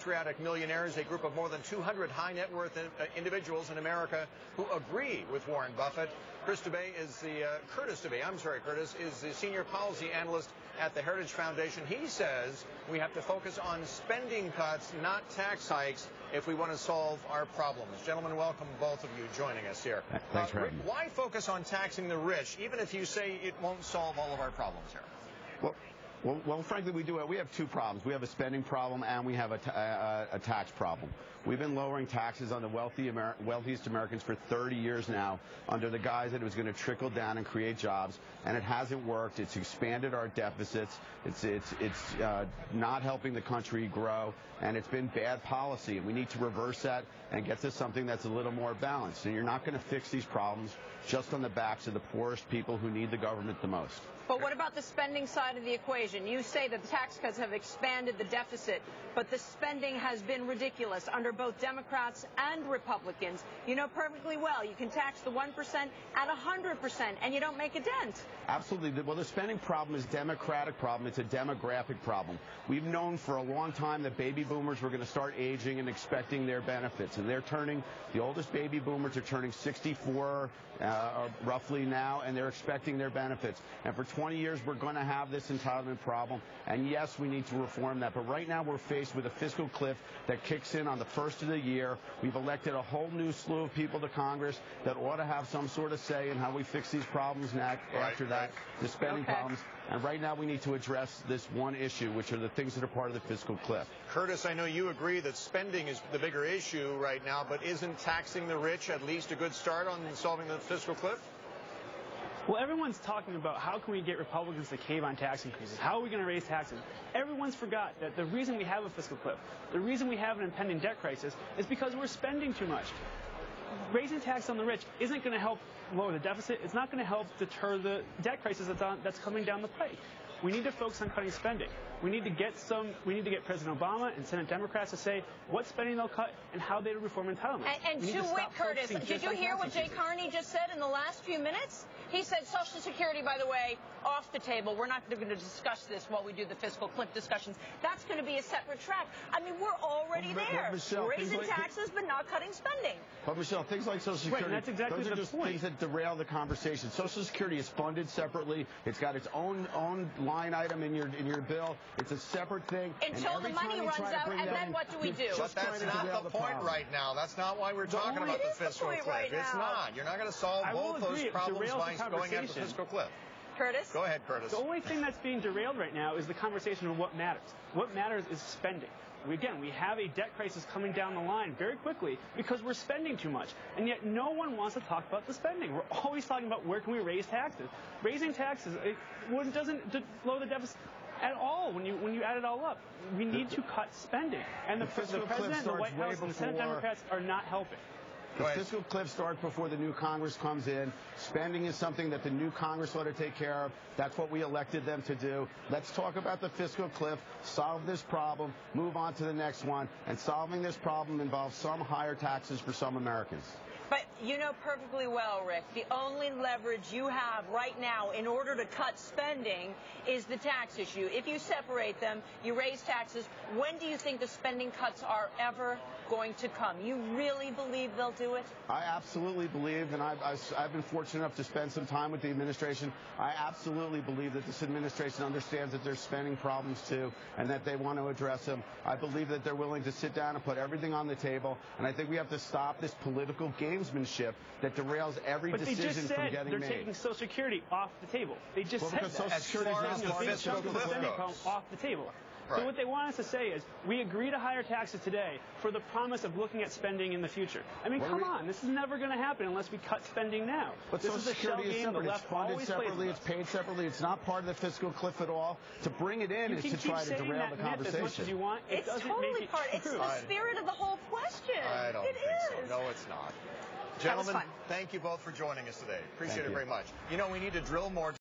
Patriotic Millionaires, a group of more than 200 high net worth individuals in America who agree with Warren Buffett. Curtis Dubay is the senior policy analyst at the Heritage Foundation. He says we have to focus on spending cuts, not tax hikes, if we want to solve our problems. Gentlemen, welcome both of you joining us here. Thanks for having me. Why focus on taxing the rich, even if you say it won't solve all of our problems here? Well, frankly, we have two problems. We have a spending problem and we have a tax problem. We've been lowering taxes on the wealthiest Americans for 30 years now under the guise that it was going to trickle down and create jobs, and it hasn't worked. It's expanded our deficits. It's not helping the country grow, and it's been bad policy. And we need to reverse that and get to something that's a little more balanced. And you're not going to fix these problems just on the backs of the poorest people who need the government the most. But what about the spending side of the equation? You say that the tax cuts have expanded the deficit, but the spending has been ridiculous under both Democrats and Republicans. You know perfectly well you can tax the 1% at 100%, and you don't make a dent. Absolutely. Well, the spending problem is a Democratic problem. It's a demographic problem. We've known for a long time that baby boomers were going to start aging and expecting their benefits, and the oldest baby boomers are turning 64 roughly now, and they're expecting their benefits. And for 20 years, we're going to have this entitlement problem, and yes, we need to reform that. But right now, we're faced with a fiscal cliff that kicks in on the first of the year. We've elected a whole new slew of people to Congress that ought to have some sort of say in how we fix these problems next, after that, the spending problems. And right now, we need to address this one issue, which are the things that are part of the fiscal cliff. Curtis, I know you agree that spending is the bigger issue right now, but isn't taxing the rich at least a good start on solving the fiscal cliff? Well, everyone's talking about how can we get Republicans to cave on tax increases? How are we going to raise taxes? Everyone's forgot that the reason we have a fiscal cliff, the reason we have an impending debt crisis, is because we're spending too much. Raising tax on the rich isn't going to help lower the deficit. It's not going to help deter the debt crisis that's coming down the pike. We need to focus on cutting spending. We need to get President Obama and Senate Democrats to say what spending they'll cut and how they reform entitlements. And to wit, Curtis, did you hear what Jay Carney just said in the last few minutes? He said Social Security, by the way, off the table. We're not going to discuss this while we do the fiscal cliff discussions. That's going to be a separate track. I mean, we're already there. Michelle, raising taxes but not cutting spending. But, Michelle, things like Social Security, that's exactly those are just things that derail the conversation. Social Security is funded separately. It's got its own line item in your bill. It's a separate thing. Until the money runs out, and then what do we do? But that's not the point right now. That's not why we're talking about the fiscal cliff. Right, it's not. You're not going to solve both those problems by going after the fiscal cliff. Curtis? Go ahead, Curtis. The only thing that's being derailed right now is the conversation of what matters. What matters is spending. We have a debt crisis coming down the line very quickly because we're spending too much. And yet no one wants to talk about the spending. We're always talking about where can we raise taxes. Raising taxes doesn't lower the deficit at all when you add it all up. We need to cut spending. And the President, the White House, and the Senate Democrats are not helping. The fiscal cliff starts before the new Congress comes in. Spending is something that the new Congress ought to take care of. That's what we elected them to do. Let's talk about the fiscal cliff, solve this problem, move on to the next one. And solving this problem involves some higher taxes for some Americans. But you know perfectly well, Rick, the only leverage you have right now in order to cut spending is the tax issue. If you separate them, you raise taxes, when do you think the spending cuts are ever going to come? You really believe they'll do it? I absolutely believe, and I've been fortunate enough to spend some time with the administration. I absolutely believe that this administration understands that there's spending problems too, and that they want to address them. I believe that they're willing to sit down and put everything on the table, and I think we have to stop this political gamesmanship that derails every decision from getting made. They're taking Social Security off the table. They just said that. Social Security is not part of the fiscal cliff off the table. Right. So what they want us to say is, we agree to higher taxes today for the promise of looking at spending in the future. I mean, come on. This is never going to happen unless we cut spending now. But Social Security is separate. It's funded separately. It's paid separately. It's not part of the fiscal cliff at all. To bring it in is to try to derail the conversation. As much as you want. It's totally part. It's the spirit of the whole question. I don't think so. No, it's not. Gentlemen, thank you both for joining us today. Appreciate it very much. You know, we need to drill more